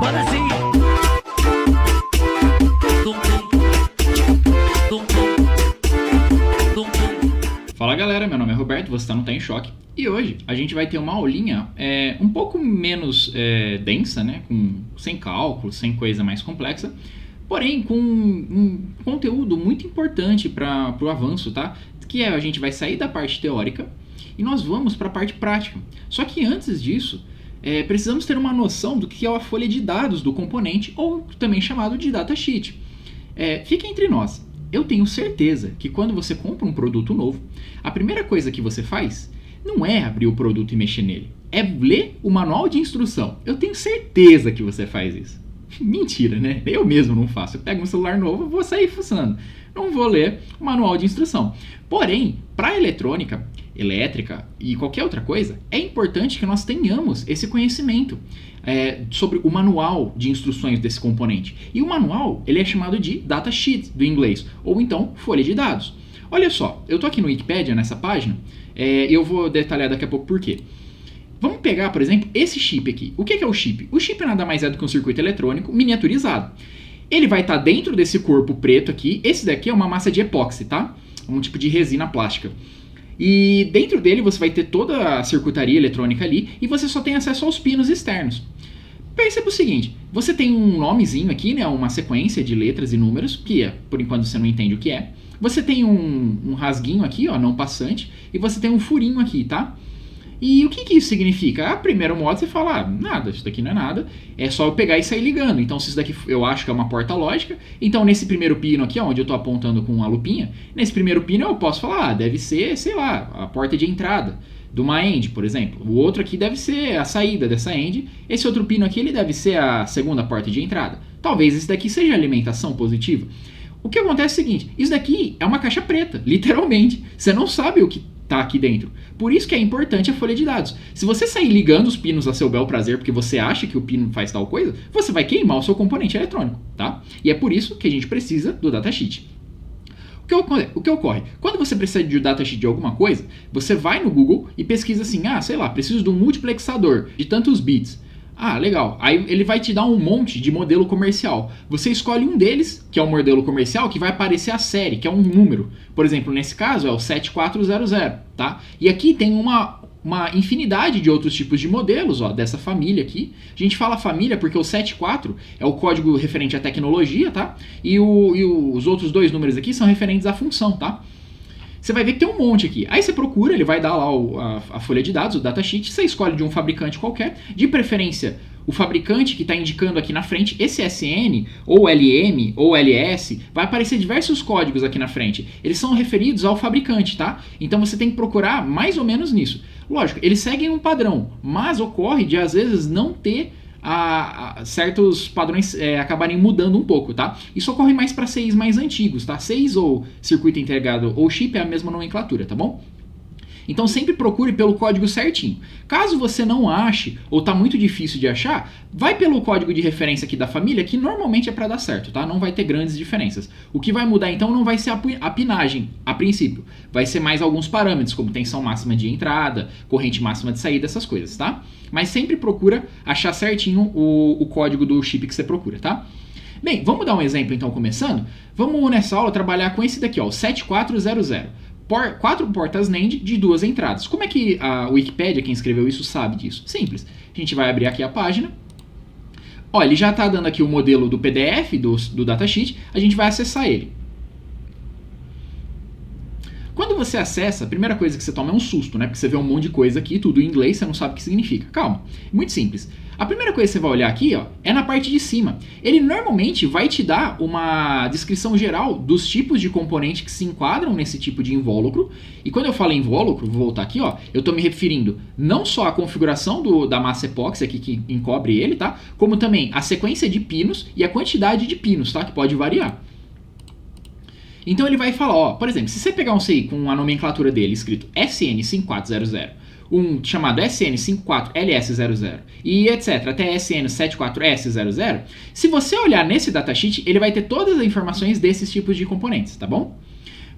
Agora sim. Tum, tum, tum, tum, tum. Fala galera, meu nome é Roberto, você está no Tá em Choque. E hoje a gente vai ter uma aulinha um pouco menos densa, né? Sem cálculo, sem coisa mais complexa. Porém, com um conteúdo muito importante para o avanço, tá? Que a gente vai sair da parte teórica e nós vamos para a parte prática. Só que antes disso, precisamos ter uma noção do que é a folha de dados do componente, ou também chamado de datasheet. Fica entre nós. Eu tenho certeza que quando você compra um produto novo, a primeira coisa que você faz não é abrir o produto e mexer nele. É ler o manual de instrução. Eu tenho certeza que você faz isso. Mentira, né? Eu mesmo não faço. Eu pego um celular novo e vou sair fuçando. Não vou ler o manual de instrução. Porém, para eletrônica, elétrica e qualquer outra coisa, é importante que nós tenhamos esse conhecimento sobre o manual de instruções desse componente. E o manual, ele é chamado de datasheet, do inglês, ou então folha de dados. Olha só, eu estou aqui no Wikipedia, nessa página, e eu vou detalhar daqui a pouco por quê. Vamos pegar, por exemplo, esse chip aqui. O que é o chip? O chip nada mais é do que um circuito eletrônico miniaturizado. Ele vai estar dentro desse corpo preto aqui. Esse daqui é uma massa de epóxi, tá? Um tipo de resina plástica. E dentro dele você vai ter toda a circuitaria eletrônica ali e você só tem acesso aos pinos externos. Perceba o seguinte, você tem um nomezinho aqui, né, uma sequência de letras e números, que por enquanto você não entende o que é. Você tem um rasguinho aqui, ó, não passante, e você tem um furinho aqui, tá? E o que isso significa? A primeiro modo você fala, nada, isso daqui não é nada, é só eu pegar e sair ligando. Então se isso daqui eu acho que é uma porta lógica, então nesse primeiro pino aqui, onde eu estou apontando com a lupinha, nesse primeiro pino eu posso falar, deve ser, sei lá, a porta de entrada de uma end, por exemplo. O outro aqui deve ser a saída dessa end, esse outro pino aqui ele deve ser a segunda porta de entrada. Talvez esse daqui seja alimentação positiva. O que acontece é o seguinte, isso daqui é uma caixa preta, literalmente. Você não sabe o que está aqui dentro. Por isso que é importante a folha de dados. Se você sair ligando os pinos a seu bel prazer porque você acha que o pino faz tal coisa, você vai queimar o seu componente eletrônico, tá? E é por isso que a gente precisa do datasheet. O que ocorre? Quando você precisa de um datasheet de alguma coisa, você vai no Google e pesquisa assim, sei lá, preciso de um multiplexador de tantos bits. Legal. Aí ele vai te dar um monte de modelo comercial. Você escolhe um deles, que é um modelo comercial, que vai aparecer a série, que é um número. Por exemplo, nesse caso é o 7400, tá? E aqui tem uma infinidade de outros tipos de modelos, ó, dessa família aqui. A gente fala família porque o 74 é o código referente à tecnologia, tá? E os outros dois números aqui são referentes à função, tá? Você vai ver que tem um monte aqui. Aí você procura, ele vai dar lá a folha de dados, o datasheet, você escolhe de um fabricante qualquer, de preferência o fabricante que está indicando aqui na frente, esse SN, ou LM, ou LS, vai aparecer diversos códigos aqui na frente. Eles são referidos ao fabricante, tá? Então você tem que procurar mais ou menos nisso. Lógico, eles seguem um padrão, mas ocorre de às vezes não ter certos padrões acabarem mudando um pouco, tá? Isso ocorre mais para CIs mais antigos, tá? CIs ou circuito integrado ou chip é a mesma nomenclatura, tá bom? Então sempre procure pelo código certinho. Caso você não ache ou tá muito difícil de achar, vai pelo código de referência aqui da família, que normalmente é para dar certo, tá? Não vai ter grandes diferenças. O que vai mudar então não vai ser a pinagem, a princípio. Vai ser mais alguns parâmetros, como tensão máxima de entrada, corrente máxima de saída, essas coisas, tá? Mas sempre procura achar certinho o código do chip que você procura, tá? Bem, vamos dar um exemplo então começando? Vamos nessa aula trabalhar com esse daqui, ó, o 7400. 4 portas NAND de 2 entradas. Como é que a Wikipedia, quem escreveu isso, sabe disso? Simples. A gente vai abrir aqui a página. Ó, ele já está dando aqui o modelo do PDF, do datasheet. A gente vai acessar ele. Quando você acessa, a primeira coisa que você toma é um susto, né? Porque você vê um monte de coisa aqui, tudo em inglês, você não sabe o que significa. Calma, muito simples. A primeira coisa que você vai olhar aqui, ó, é na parte de cima. Ele normalmente vai te dar uma descrição geral dos tipos de componente que se enquadram nesse tipo de invólucro. E quando eu falo invólucro, vou voltar aqui, ó, eu estou me referindo não só à configuração da massa epóxi aqui que encobre ele, tá? Como também a sequência de pinos e a quantidade de pinos, tá? Que pode variar. Então ele vai falar, ó, por exemplo, se você pegar um CI com a nomenclatura dele escrito SN5400, um chamado SN54LS00 e etc, até SN74S00, se você olhar nesse datasheet, ele vai ter todas as informações desses tipos de componentes, tá bom?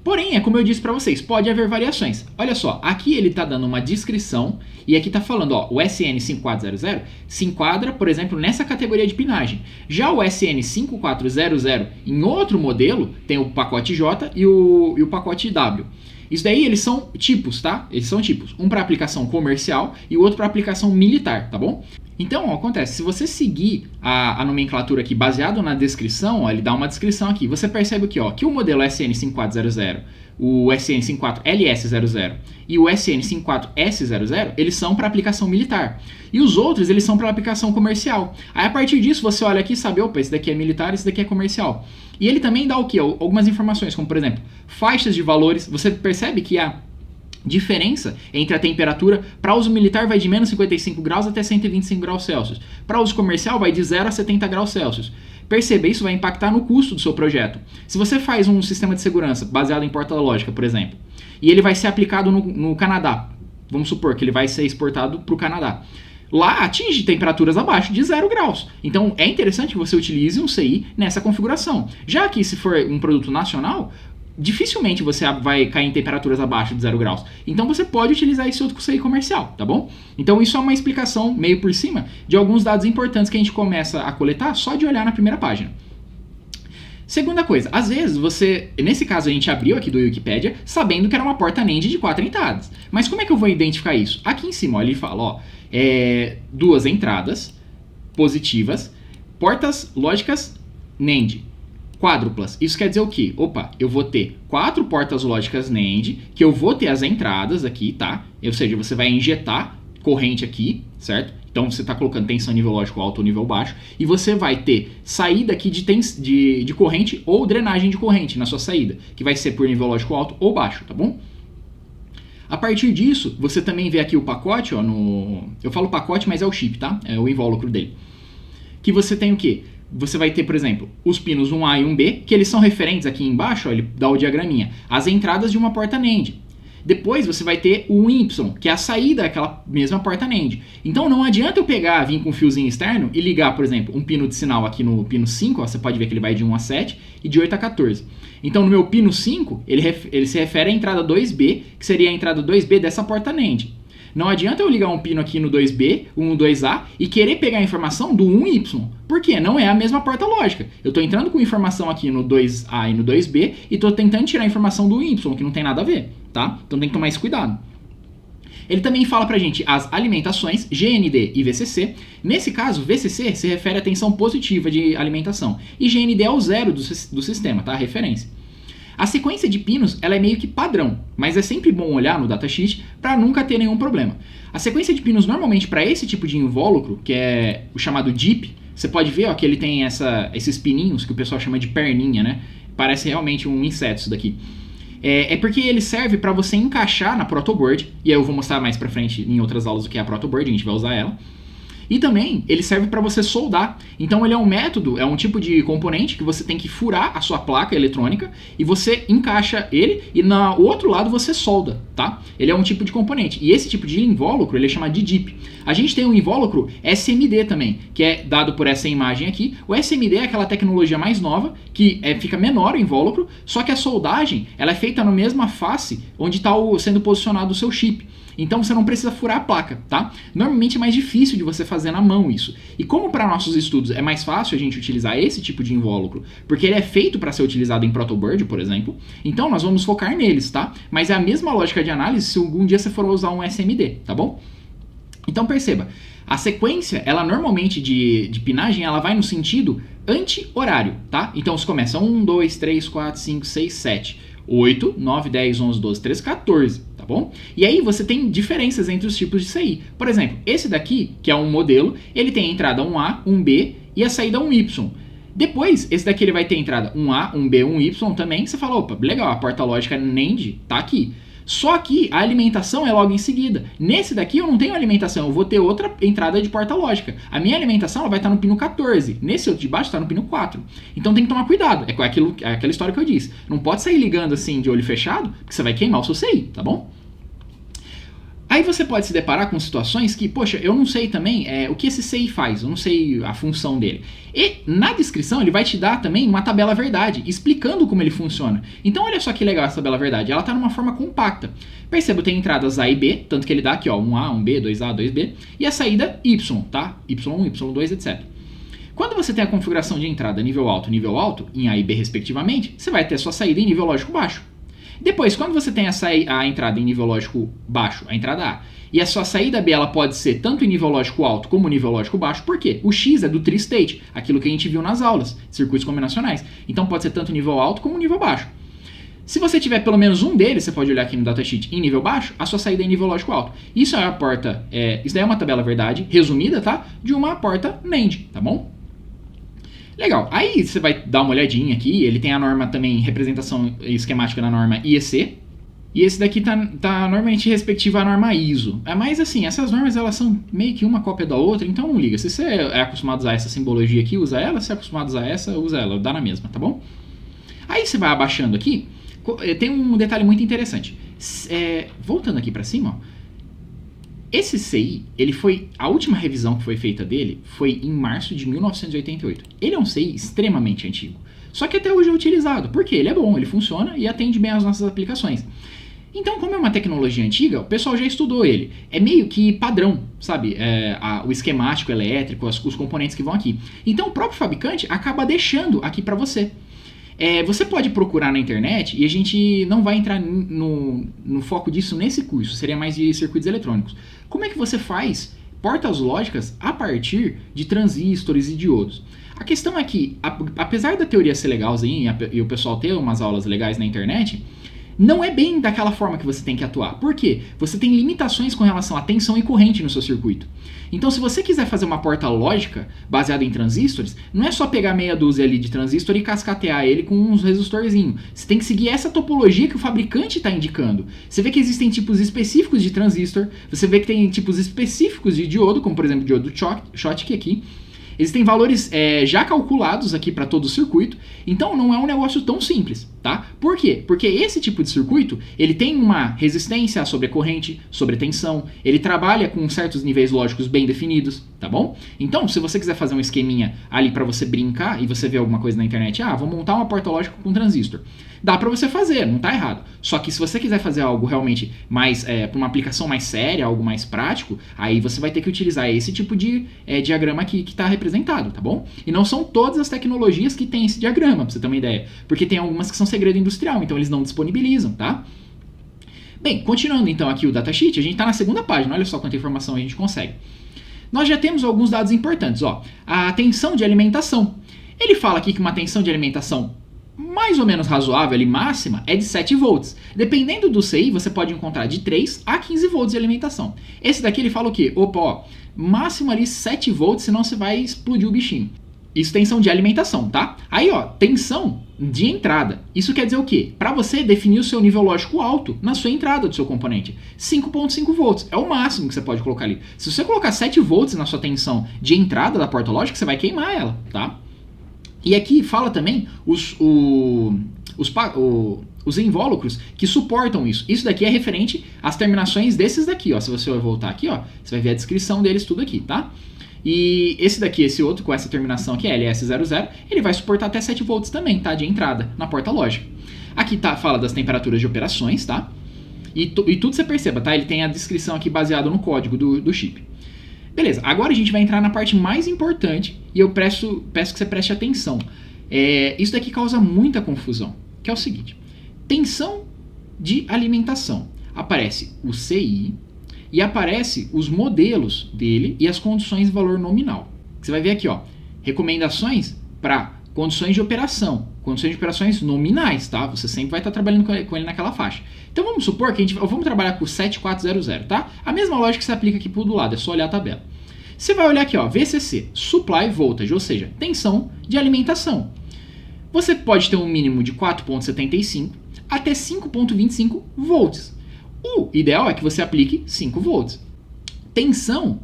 Porém, é como eu disse para vocês, pode haver variações. Olha só, aqui ele está dando uma descrição e aqui está falando, ó, o SN5400 se enquadra, por exemplo, nessa categoria de pinagem. Já o SN5400 em outro modelo tem o pacote J e o pacote W. Isso daí eles são tipos, tá? Eles são tipos. Um para aplicação comercial e o outro para aplicação militar, tá bom? Então, ó, acontece, se você seguir a nomenclatura aqui baseado na descrição, ó, ele dá uma descrição aqui, você percebe aqui, ó, que o modelo SN5400, o SN54LS00 e o SN54S00, eles são para aplicação militar. E os outros, eles são para aplicação comercial. Aí, a partir disso, você olha aqui e sabe, opa, esse daqui é militar, esse daqui é comercial. E ele também dá o quê? Algumas informações, como, por exemplo, faixas de valores. Você percebe que a diferença entre a temperatura para uso militar vai de menos 55 graus até 125 graus Celsius. Para uso comercial vai de 0 a 70 graus Celsius. Perceba, isso vai impactar no custo do seu projeto. Se você faz um sistema de segurança baseado em porta lógica, por exemplo, e ele vai ser aplicado no Canadá, vamos supor que ele vai ser exportado para o Canadá. Lá atinge temperaturas abaixo de 0 graus. Então é interessante que você utilize um CI nessa configuração. Já que se for um produto nacional, dificilmente você vai cair em temperaturas abaixo de 0 graus. Então você pode utilizar esse outro CI comercial, tá bom? Então isso é uma explicação meio por cima de alguns dados importantes que a gente começa a coletar só de olhar na primeira página. Segunda coisa, às vezes você, nesse caso a gente abriu aqui do Wikipedia sabendo que era uma porta NAND de 4 entradas. Mas como é que eu vou identificar isso? Aqui em cima, ó, ele fala, ó, 2 entradas positivas, portas lógicas NAND. Quádruplas. Isso quer dizer o quê? Opa, eu vou ter 4 portas lógicas NAND, que eu vou ter as entradas aqui, tá? Ou seja, você vai injetar corrente aqui, certo? Então você está colocando tensão nível lógico alto ou nível baixo, e você vai ter saída aqui de corrente ou drenagem de corrente na sua saída, que vai ser por nível lógico alto ou baixo, tá bom? A partir disso, você também vê aqui o pacote, ó, eu falo pacote, mas é o chip, tá? É o invólucro dele. Que você tem o quê? Você vai ter, por exemplo, os pinos 1A e 1B, que eles são referentes aqui embaixo, ó, ele dá o diagraminha, as entradas de uma porta NAND. Depois você vai ter o 1Y, que é a saída daquela mesma porta NAND. Então não adianta eu vir com um fiozinho externo e ligar, por exemplo, um pino de sinal aqui no pino 5, ó, você pode ver que ele vai de 1 a 7 e de 8 a 14. Então no meu pino 5, ele se refere à entrada 2B, que seria a entrada 2B dessa porta NAND. Não adianta eu ligar um pino aqui no 2B, no 2A, e querer pegar a informação do 1Y. Por quê? Não é a mesma porta lógica. Eu estou entrando com informação aqui no 2A e no 2B e estou tentando tirar a informação do Y, que não tem nada a ver, tá? Então tem que tomar esse cuidado. Ele também fala pra gente as alimentações GND e VCC. Nesse caso, VCC se refere à tensão positiva de alimentação e GND é o zero do sistema, tá? A referência. A sequência de pinos ela é meio que padrão, mas é sempre bom olhar no datasheet para nunca ter nenhum problema. A sequência de pinos normalmente para esse tipo de invólucro, que é o chamado DIP, você pode ver ó, que ele tem esses pininhos que o pessoal chama de perninha, né? Parece realmente um inseto isso daqui. É porque ele serve para você encaixar na protoboard, e aí eu vou mostrar mais para frente em outras aulas o que é a protoboard, a gente vai usar ela. E também ele serve para você soldar. Então ele é um método, é um tipo de componente que você tem que furar a sua placa eletrônica e você encaixa ele e no outro lado você solda, tá? Ele é um tipo de componente. E esse tipo de invólucro ele é chamado de DIP. A gente tem um invólucro SMD também, que é dado por essa imagem aqui. O SMD é aquela tecnologia mais nova que fica menor o invólucro, só que a soldagem ela é feita na mesma face onde está sendo posicionado o seu chip. Então você não precisa furar a placa, tá? Normalmente é mais difícil de você fazer na mão isso. E como para nossos estudos é mais fácil a gente utilizar esse tipo de invólucro, porque ele é feito para ser utilizado em protoboard, por exemplo, então nós vamos focar neles, tá? Mas é a mesma lógica de análise se algum dia você for usar um SMD, tá bom? Então perceba, a sequência, ela normalmente de pinagem, ela vai no sentido anti-horário, tá? Então você começa 1, 2, 3, 4, 5, 6, 7, 8, 9, 10, 11, 12, 13, 14, tá bom? E aí você tem diferenças entre os tipos de CI. Por exemplo, esse daqui, que é um modelo, ele tem a entrada 1A, 1B e a saída 1Y. Depois, esse daqui ele vai ter entrada 1A, 1B, 1Y também. Você fala, opa, legal, a porta lógica NAND tá aqui. Só que a alimentação é logo em seguida. Nesse daqui eu não tenho alimentação, eu vou ter outra entrada de porta lógica. A minha alimentação ela vai estar no pino 14, nesse outro de baixo está no pino 4. Então tem que tomar cuidado, é aquela história que eu disse. Não pode sair ligando assim de olho fechado, porque você vai queimar o seu CI, tá bom? Aí você pode se deparar com situações que, poxa, eu não sei também o que esse CI faz, eu não sei a função dele. E na descrição ele vai te dar também uma tabela verdade, explicando como ele funciona. Então olha só que legal essa tabela verdade, ela está numa forma compacta. Perceba, tem entradas A e B, tanto que ele dá aqui, ó, 1A, 1B, 2A, 2B, e a saída Y, tá? Y1, Y2, etc. Quando você tem a configuração de entrada nível alto, em A e B respectivamente, você vai ter a sua saída em nível lógico baixo. Depois, quando você tem a entrada em nível lógico baixo, a entrada A, e a sua saída B ela pode ser tanto em nível lógico alto como nível lógico baixo, por quê? O X é do tri-state, aquilo que a gente viu nas aulas, circuitos combinacionais. Então pode ser tanto nível alto como nível baixo. Se você tiver pelo menos um deles, você pode olhar aqui no datasheet em nível baixo, a sua saída é em nível lógico alto. Isso é a porta, isso daí é uma tabela verdade, resumida, tá? De uma porta NAND, tá bom? Legal, aí você vai dar uma olhadinha aqui, ele tem a norma também, representação esquemática da norma IEC, e esse daqui tá normalmente respectivo à norma ISO. Mas assim, essas normas elas são meio que uma cópia da outra, então não liga. Se você é acostumado a usar essa simbologia aqui, usa ela, se é acostumado a usar essa, usa ela, dá na mesma, tá bom? Aí você vai abaixando aqui, tem um detalhe muito interessante. Voltando aqui para cima, ó. Esse CI, a última revisão que foi feita dele foi em março de 1988. Ele é um CI extremamente antigo, só que até hoje é utilizado, porque ele é bom, ele funciona e atende bem às nossas aplicações. Então, como é uma tecnologia antiga, o pessoal já estudou ele. É meio que padrão, sabe? O esquemático elétrico, os componentes que vão aqui. Então, o próprio fabricante acaba deixando aqui para você. Você pode procurar na internet, e a gente não vai entrar no foco disso nesse curso, seria mais de circuitos eletrônicos. Como é que você faz portas lógicas a partir de transistores e diodos? A questão é que, apesar da teoria ser legalzinha e o pessoal ter umas aulas legais na internet, não é bem daquela forma que você tem que atuar. Por quê? Você tem limitações com relação à tensão e corrente no seu circuito. Então, se você quiser fazer uma porta lógica baseada em transistores, não é só pegar meia dúzia ali de transistor e cascatear ele com uns resistorzinhos. Você tem que seguir essa topologia que o fabricante está indicando. Você vê que existem tipos específicos de transistor, você vê que tem tipos específicos de diodo, como por exemplo o diodo Schottky aqui. Existem valores já calculados aqui para todo o circuito, então não é um negócio tão simples, tá? Por quê? Porque esse tipo de circuito, ele tem uma resistência sobre a corrente, sobre a tensão, ele trabalha com certos níveis lógicos bem definidos, tá bom? Então, se você quiser fazer um esqueminha ali para você brincar e você vê alguma coisa na internet, vou montar uma porta lógica com transistor. Dá para você fazer, não tá errado. Só que se você quiser fazer algo realmente mais, para uma aplicação mais séria, algo mais prático, aí você vai ter que utilizar esse tipo de diagrama aqui que está representado, tá bom? E não são todas as tecnologias que tem esse diagrama, pra você ter uma ideia. Porque tem algumas que são segredo industrial, então eles não disponibilizam, tá? Bem, continuando então aqui o datasheet, a gente está na segunda página, olha só quanta informação a gente consegue. Nós já temos alguns dados importantes, ó. A tensão de alimentação. Ele fala aqui que uma tensão de alimentação mais ou menos razoável, ali, máxima, é de 7 volts. Dependendo do CI, você pode encontrar de 3 a 15 volts de alimentação. Esse daqui ele fala o quê? Opa, ó, máximo ali 7 volts, senão você vai explodir o bichinho. Isso tensão de alimentação, tá? Aí, ó, tensão de entrada. Isso quer dizer o quê? Para você definir o seu nível lógico alto na sua entrada do seu componente. 5.5 volts é o máximo que você pode colocar ali. Se você colocar 7 volts na sua tensão de entrada da porta lógica, você vai queimar ela, tá? E aqui fala também os invólucros que suportam isso. Isso daqui é referente às terminações desses daqui, ó. Se você voltar aqui, ó, você vai ver a descrição deles tudo aqui, tá? E esse daqui, esse outro, com essa terminação aqui, LS00, ele vai suportar até 7 volts também, tá? De entrada na porta lógica. Aqui fala das temperaturas de operações, tá? E tudo você perceba, tá? Ele tem a descrição aqui baseada no código do chip. Beleza, agora a gente vai entrar na parte mais importante e eu peço que você preste atenção. Isso daqui causa muita confusão, que é o seguinte. Tensão de alimentação. Aparece o CI e aparece os modelos dele e as condições de valor nominal. Você vai ver aqui, ó, recomendações para condições de operação, condições de operações nominais, tá? Você sempre vai estar trabalhando com ele naquela faixa. Então vamos supor que vamos trabalhar com o 7400, tá? A mesma lógica que se aplica aqui do lado, é só olhar a tabela. Você vai olhar aqui, ó, VCC, Supply Voltage, ou seja, tensão de alimentação. Você pode ter um mínimo de 4.75 até 5.25 volts. O ideal é que você aplique 5 volts. Tensão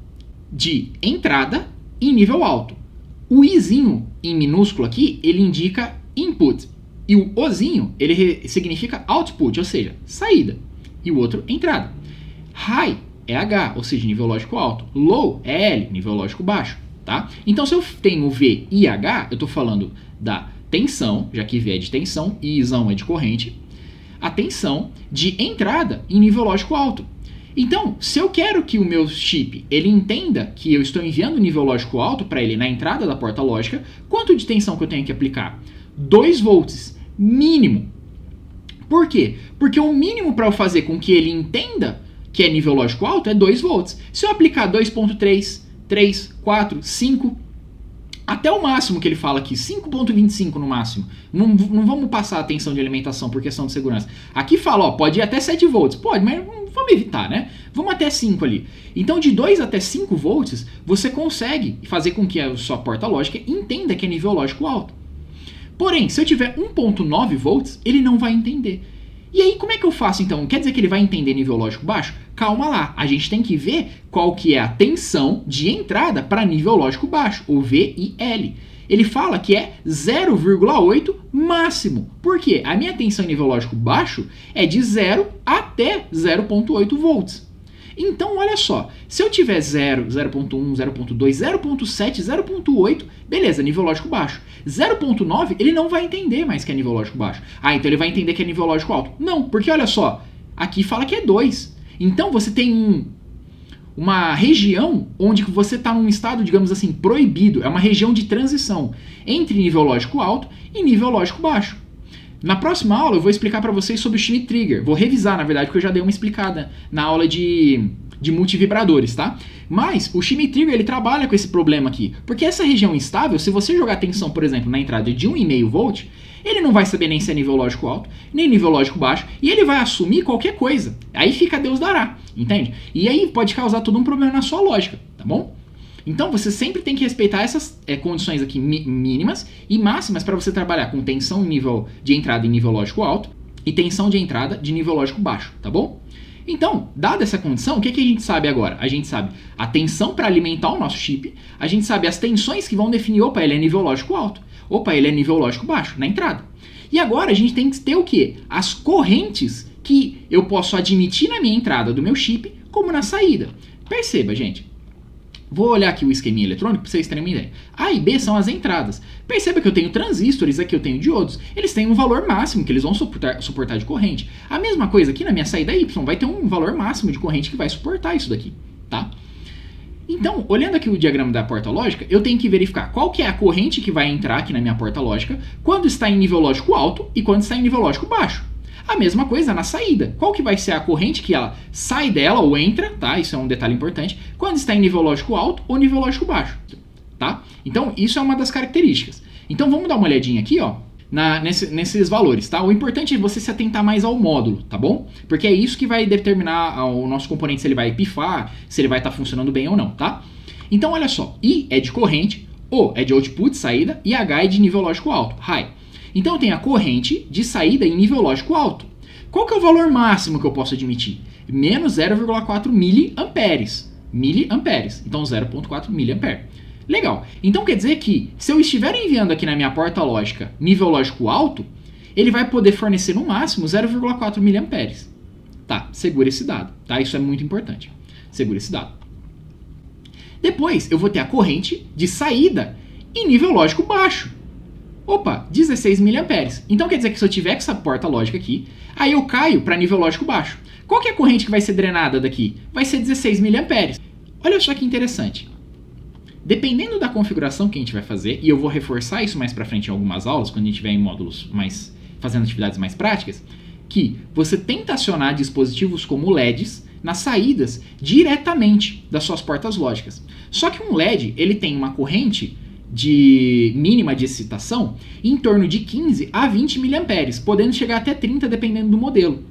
de entrada em nível alto. O Izinho em minúsculo aqui, ele indica input. E o Ozinho, ele significa output, ou seja, saída. E o outro, entrada. High é H, ou seja, nível lógico alto. Low é L, nível lógico baixo, tá? Então, se eu tenho V e H, eu estou falando da tensão, já que V é de tensão e Izão é de corrente, a tensão de entrada em nível lógico alto. Então, se eu quero que o meu chip ele entenda que eu estou enviando nível lógico alto para ele na entrada da porta lógica, quanto de tensão que eu tenho que aplicar? 2 volts, mínimo. Por quê? Porque o mínimo para eu fazer com que ele entenda que é nível lógico alto é 2 volts. Se eu aplicar 2.3, 3, 4, 5, até o máximo que ele fala aqui, 5.25 no máximo. Não vamos passar a tensão de alimentação por questão de segurança. Aqui fala, ó, pode ir até 7 volts. Pode, mas vamos evitar, né? Vamos até 5 ali. Então, de 2 até 5 volts, você consegue fazer com que a sua porta lógica entenda que é nível lógico alto. Porém, se eu tiver 1.9 volts, ele não vai entender. E aí, como é que eu faço então? Quer dizer que ele vai entender nível lógico baixo? Calma lá, a gente tem que ver qual que é a tensão de entrada para nível lógico baixo, o V e L. Ele fala que é 0,8 máximo. Por quê? A minha tensão em nível lógico baixo é de 0 até 0,8 volts. Então, olha só, se eu tiver 0, 0.1, 0.2, 0.7, 0.8, beleza, nível lógico baixo. 0.9, ele não vai entender mais que é nível lógico baixo. Ah, então ele vai entender que é nível lógico alto. Não, porque olha só, aqui fala que é 2. Então você tem uma região onde você está num estado, digamos assim, proibido. É uma região de transição entre nível lógico alto e nível lógico baixo. Na próxima aula eu vou explicar para vocês sobre o Schmitt Trigger. Vou revisar, na verdade, porque eu já dei uma explicada na aula de multivibradores, tá? Mas o Schmitt Trigger, ele trabalha com esse problema aqui. Porque essa região instável, se você jogar tensão, por exemplo, na entrada de 1,5 volt, ele não vai saber nem se é nível lógico alto, nem nível lógico baixo, e ele vai assumir qualquer coisa. Aí fica Deus dará, entende? E aí pode causar todo um problema na sua lógica, tá bom? Então você sempre tem que respeitar essas condições aqui mínimas e máximas para você trabalhar com tensão nível de entrada em nível lógico alto e tensão de entrada de nível lógico baixo, tá bom? Então, dada essa condição, o que a gente sabe agora? A gente sabe a tensão para alimentar o nosso chip, a gente sabe as tensões que vão definir, opa, ele é nível lógico alto, opa, ele é nível lógico baixo, na entrada. E agora a gente tem que ter o quê? As correntes que eu posso admitir na minha entrada do meu chip como na saída. Perceba, gente. Vou olhar aqui o esqueminha eletrônico para vocês terem uma ideia. A e B são as entradas. Perceba que eu tenho transistores, aqui eu tenho diodos. Eles têm um valor máximo que eles vão suportar de corrente. A mesma coisa aqui na minha saída Y vai ter um valor máximo de corrente que vai suportar isso daqui, tá? Então, olhando aqui o diagrama da porta lógica, eu tenho que verificar qual que é a corrente que vai entrar aqui na minha porta lógica quando está em nível lógico alto e quando está em nível lógico baixo. A mesma coisa na saída. Qual que vai ser a corrente que ela sai dela ou entra, tá? Isso é um detalhe importante. Quando está em nível lógico alto ou nível lógico baixo, tá? Então, isso é uma das características. Então, vamos dar uma olhadinha aqui, ó, nesses valores, tá? O importante é você se atentar mais ao módulo, tá bom? Porque é isso que vai determinar o nosso componente se ele vai pifar, se ele vai estar funcionando bem ou não, tá? Então, olha só. I é de corrente, O é de output, saída, e H é de nível lógico alto, high. Então eu tenho a corrente de saída em nível lógico alto. Qual que é o valor máximo que eu posso admitir? Menos 0,4 miliamperes. Miliamperes. Então 0,4 miliampere. Legal. Então quer dizer que se eu estiver enviando aqui na minha porta lógica nível lógico alto, ele vai poder fornecer no máximo 0,4 miliamperes. Tá, segura esse dado. Tá? Isso é muito importante. Segura esse dado. Depois eu vou ter a corrente de saída em nível lógico baixo. Opa, 16 miliamperes. Então quer dizer que se eu tiver com essa porta lógica aqui, aí eu caio para nível lógico baixo. Qual que é a corrente que vai ser drenada daqui? Vai ser 16 miliamperes. Olha só que interessante. Dependendo da configuração que a gente vai fazer, e eu vou reforçar isso mais para frente em algumas aulas, quando a gente estiver em módulos mais fazendo atividades mais práticas, que você tenta acionar dispositivos como LEDs nas saídas diretamente das suas portas lógicas. Só que um LED, ele tem uma corrente mínima de excitação em torno de 15 a 20 miliamperes, podendo chegar até 30 dependendo do modelo.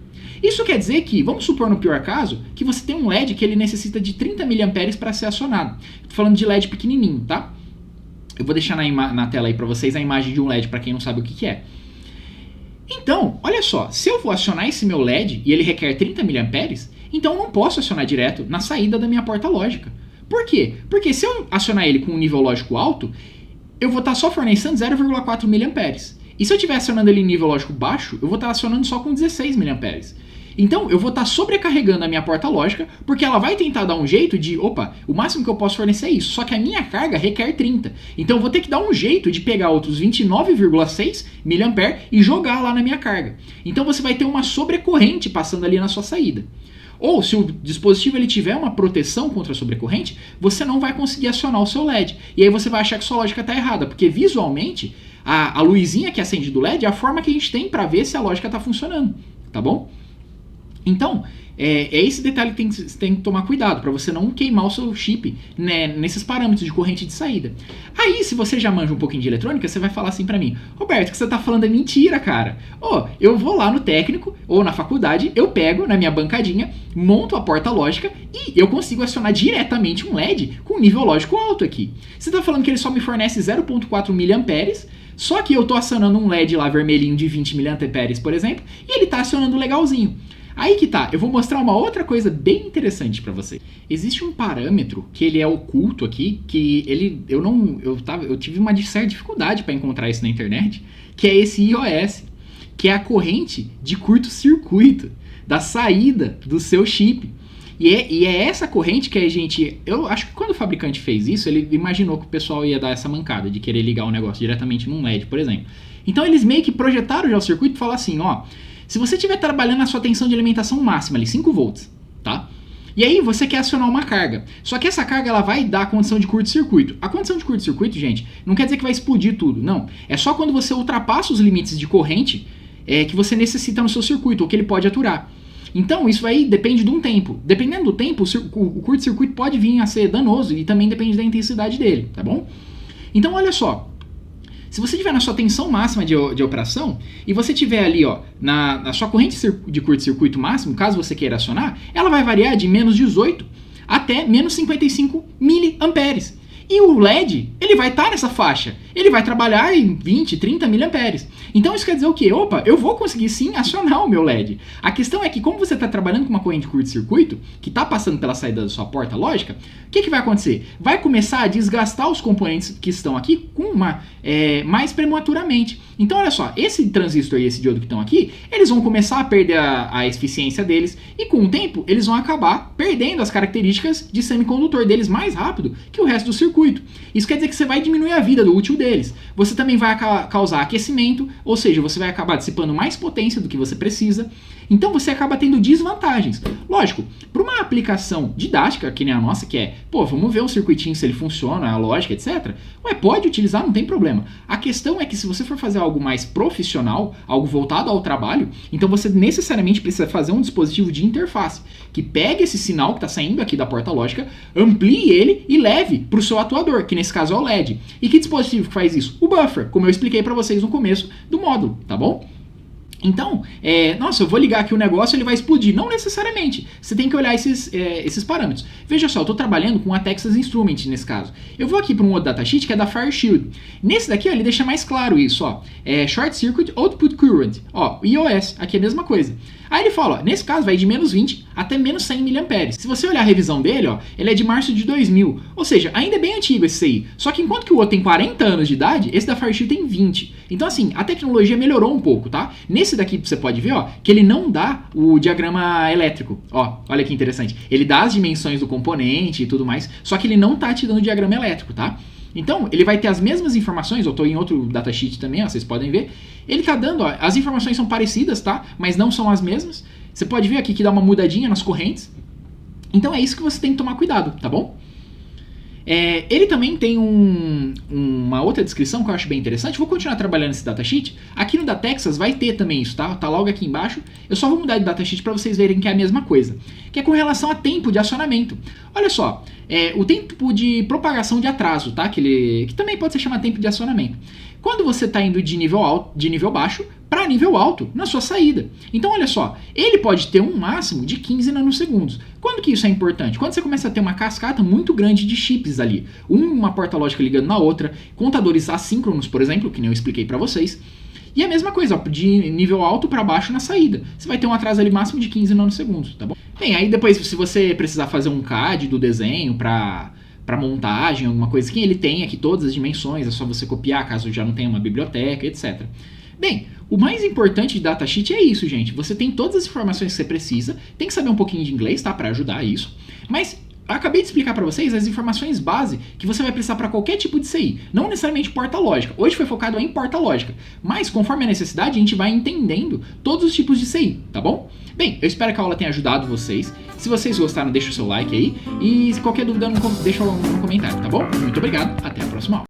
Isso quer dizer que, vamos supor no pior caso, que você tem um LED que ele necessita de 30 miliamperes para ser acionado. Estou falando de LED pequenininho, tá? Eu vou deixar na tela aí para vocês a imagem de um LED para quem não sabe o que é. Então, olha só, se eu vou acionar esse meu LED e ele requer 30 miliamperes, então eu não posso acionar direto na saída da minha porta lógica. Por quê? Porque se eu acionar ele com um nível lógico alto, eu vou estar só fornecendo 0,4 miliamperes. E se eu estiver acionando ele em nível lógico baixo, eu vou estar acionando só com 16 miliamperes. Então eu vou estar sobrecarregando a minha porta lógica, porque ela vai tentar dar um jeito de, opa, o máximo que eu posso fornecer é isso, só que a minha carga requer 30. Então eu vou ter que dar um jeito de pegar outros 29,6 mA e jogar lá na minha carga. Então você vai ter uma sobrecorrente passando ali na sua saída. Ou se o dispositivo ele tiver uma proteção contra a sobrecorrente, você não vai conseguir acionar o seu LED. E aí você vai achar que sua lógica está errada, porque visualmente a luzinha que acende do LED é a forma que a gente tem para ver se a lógica está funcionando, tá bom? Então, é esse detalhe que você tem que tomar cuidado, para você não queimar o seu chip, né, nesses parâmetros de corrente de saída. Aí, se você já manja um pouquinho de eletrônica, você vai falar assim para mim, Roberto, o que você tá falando é mentira, cara. Eu vou lá no técnico, ou na faculdade, eu pego na minha bancadinha, monto a porta lógica e eu consigo acionar diretamente um LED com nível lógico alto aqui. Você tá falando que ele só me fornece 0,4 mA, só que eu tô acionando um LED lá vermelhinho de 20 mA, por exemplo, e ele tá acionando legalzinho. Aí que tá, eu vou mostrar uma outra coisa bem interessante para você. Existe um parâmetro que ele é oculto aqui, que eu tive uma certa dificuldade para encontrar isso na internet, que é esse iOS, que é a corrente de curto-circuito da saída do seu chip. E é essa corrente que a gente... Eu acho que quando o fabricante fez isso, ele imaginou que o pessoal ia dar essa mancada de querer ligar o negócio diretamente num LED, por exemplo. Então eles meio que projetaram já o circuito e falaram assim, se você estiver trabalhando na sua tensão de alimentação máxima, ali, 5 volts, tá? E aí você quer acionar uma carga. Só que essa carga ela vai dar a condição de curto-circuito. A condição de curto-circuito, gente, não quer dizer que vai explodir tudo, não. É só quando você ultrapassa os limites de corrente que você necessita no seu circuito, ou que ele pode aturar. Então isso aí depende de um tempo. Dependendo do tempo, o curto-circuito pode vir a ser danoso e também depende da intensidade dele, tá bom? Então olha só. Se você estiver na sua tensão máxima de operação e você estiver ali na sua corrente de curto-circuito máximo, caso você queira acionar, ela vai variar de menos 18 até menos 55 miliamperes. E o LED, ele vai estar nessa faixa. Ele vai trabalhar em 20, 30 miliamperes. Então isso quer dizer o quê? Opa, eu vou conseguir sim acionar o meu LED. A questão é que como você está trabalhando com uma corrente de curto-circuito, que está passando pela saída da sua porta lógica, o que vai acontecer? Vai começar a desgastar os componentes que estão aqui mais prematuramente. Então olha só, esse transistor e esse diodo que estão aqui, eles vão começar a perder a eficiência deles e com o tempo eles vão acabar perdendo as características de semicondutor deles mais rápido que o resto do circuito. Isso quer dizer que você vai diminuir a vida útil deles. Você também vai causar aquecimento, ou seja, você vai acabar dissipando mais potência do que você precisa. Então você acaba tendo desvantagens. Lógico, para uma aplicação didática, que nem a nossa, que é, vamos ver um circuitinho se ele funciona, a lógica, etc. Pode utilizar, não tem problema. A questão é que se você for fazer algo mais profissional, algo voltado ao trabalho, então você necessariamente precisa fazer um dispositivo de interface, que pegue esse sinal que está saindo aqui da porta lógica, amplie ele e leve para o seu atuador, que nesse caso é o LED. E que dispositivo que faz isso? O buffer, como eu expliquei para vocês no começo do módulo, tá bom? Então, eu vou ligar aqui o negócio, ele vai explodir. Não necessariamente. Você tem que olhar esses parâmetros. Veja só, eu estou trabalhando com a Texas Instruments nesse caso. Eu vou aqui para um outro datasheet que é da FireShield. Nesse daqui, ele deixa mais claro isso, Short Circuit Output Current. iOS, aqui é a mesma coisa. Aí ele fala, nesse caso vai de menos 20 até menos 100 mA. Se você olhar a revisão dele, ele é de março de 2000. Ou seja, ainda é bem antigo esse aí. Só que enquanto que o outro tem 40 anos de idade, esse da FireShield tem 20. Então assim, a tecnologia melhorou um pouco, tá? Nesse daqui você pode ver, que ele não dá o diagrama elétrico. Olha que interessante. Ele dá as dimensões do componente e tudo mais, só que ele não tá te dando o diagrama elétrico, tá? Então, ele vai ter as mesmas informações, eu estou em outro datasheet também, vocês podem ver. Ele está dando, as informações são parecidas, tá? Mas não são as mesmas. Você pode ver aqui que dá uma mudadinha nas correntes. Então é isso que você tem que tomar cuidado, tá bom? Ele também tem uma outra descrição que eu acho bem interessante. Vou continuar trabalhando nesse datasheet. Aqui no da Texas vai ter também isso, tá? Tá logo aqui embaixo. Eu só vou mudar de datasheet para vocês verem que é a mesma coisa. Que é com relação a tempo de acionamento. Olha só, o tempo de propagação de atraso, tá? Que também pode ser chamado tempo de acionamento. Quando você está indo de nível baixo para nível alto na sua saída. Então, olha só, ele pode ter um máximo de 15 nanosegundos. Quando que isso é importante? Quando você começa a ter uma cascata muito grande de chips ali. Uma porta lógica ligando na outra, contadores assíncronos, por exemplo, que nem eu expliquei para vocês. E a mesma coisa, de nível alto para baixo na saída. Você vai ter um atraso ali máximo de 15 nanosegundos, tá bom? Bem, aí depois, se você precisar fazer um CAD do desenho para montagem, alguma coisa que ele tem aqui todas as dimensões, é só você copiar caso já não tenha uma biblioteca, etc. Bem, o mais importante de datasheet é isso, gente. Você tem todas as informações que você precisa, tem que saber um pouquinho de inglês, tá? Para ajudar isso. Mas acabei de explicar para vocês as informações base que você vai precisar para qualquer tipo de CI. Não necessariamente porta lógica. Hoje foi focado em porta lógica. Mas conforme a necessidade, a gente vai entendendo todos os tipos de CI, tá bom? Bem, eu espero que a aula tenha ajudado vocês. Se vocês gostaram, deixa o seu like aí. E se qualquer dúvida, deixa no comentário, tá bom? Muito obrigado, até a próxima aula.